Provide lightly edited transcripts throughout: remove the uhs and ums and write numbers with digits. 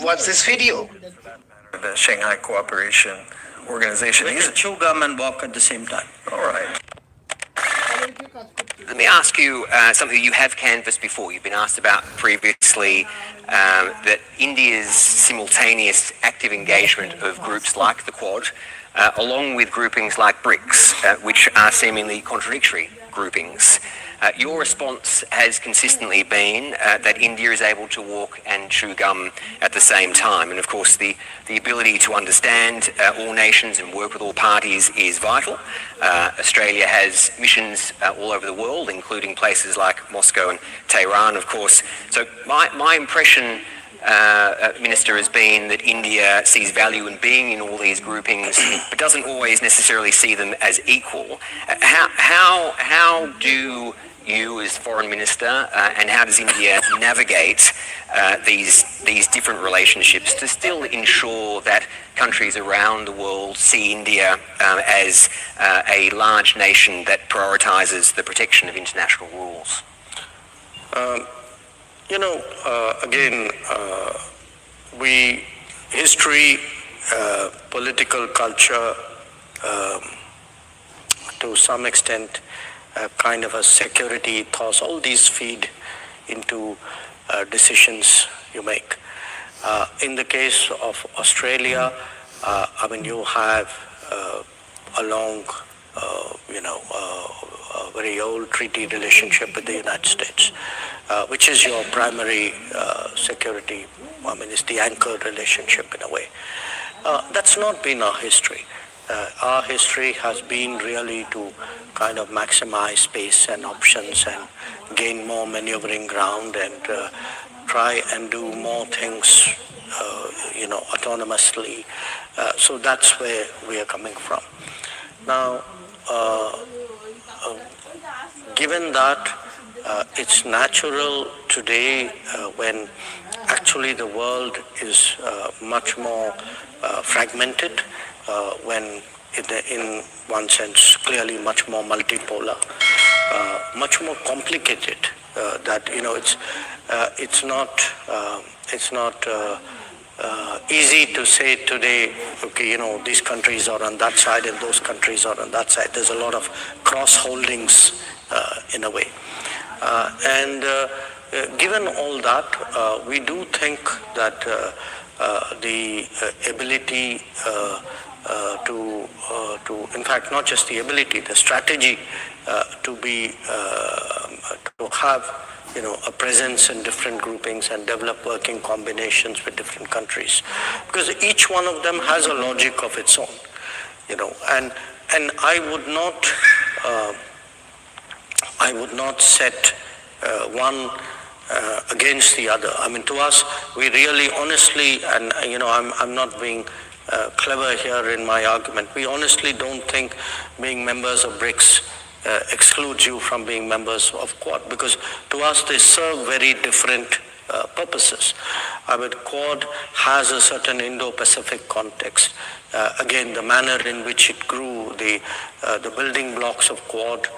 watch this video. The Shanghai Cooperation Organization. We can chew gum and walk at the same time. All right. Let me ask you something you have canvassed before. You've been asked about previously that India's simultaneous active engagement of groups like the Quad, along with groupings like BRICS, which are seemingly contradictory groupings. Your response has consistently been that India is able to walk and chew gum at the same time. And of course, the ability to understand all nations and work with all parties is vital. Australia has missions all over the world, including places like Moscow and Tehran, of course. So my impression, Minister, has been that India sees value in being in all these groupings, but doesn't always necessarily see them as equal. How do you as Foreign Minister and how does India navigate these different relationships to still ensure that countries around the world see India as a large nation that prioritises the protection of international rules? History, political culture, to some extent, kind of a security ethos, all these feed into decisions you make. In the case of Australia, you have a long, a very old treaty relationship with the United States, which is your primary security. It's the anchor relationship in a way. That's not been our history. Our history has been really to kind of maximize space and options and gain more maneuvering ground and try and do more things, autonomously. So that's where we are coming from. Now, given that it's natural today when actually the world is much more fragmented, when in one sense clearly much more multipolar, much more complicated, that it's not easy to say today, okay, these countries are on that side and those countries are on that side. There's a lot of cross holdings in a way, and given all that, we do think that the ability to in fact not just the ability, the strategy to have a presence in different groupings and develop working combinations with different countries, because each one of them has a logic of its own, and I would not set one against the other. To us, we really honestly, and I'm not being clever here in my argument, we honestly don't think being members of BRICS excludes you from being members of Quad, because to us they serve very different purposes. Quad has a certain Indo-Pacific context. Again, the manner in which it grew, the building blocks of Quad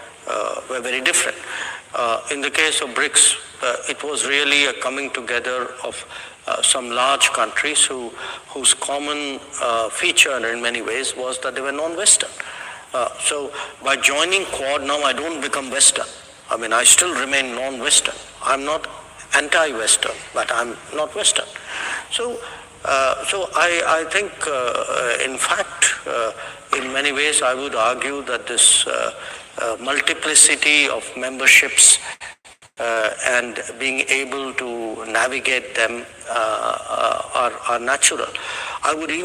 were very different. In the case of BRICS, it was really a coming together of some large countries whose common feature in many ways was that they were non-Western. So by joining Quad, now I don't become Western. I still remain non-Western. I'm not anti-Western, but I'm not Western. So I think, in fact, in many ways, I would argue that this multiplicity of memberships and being able to navigate them are natural. I would even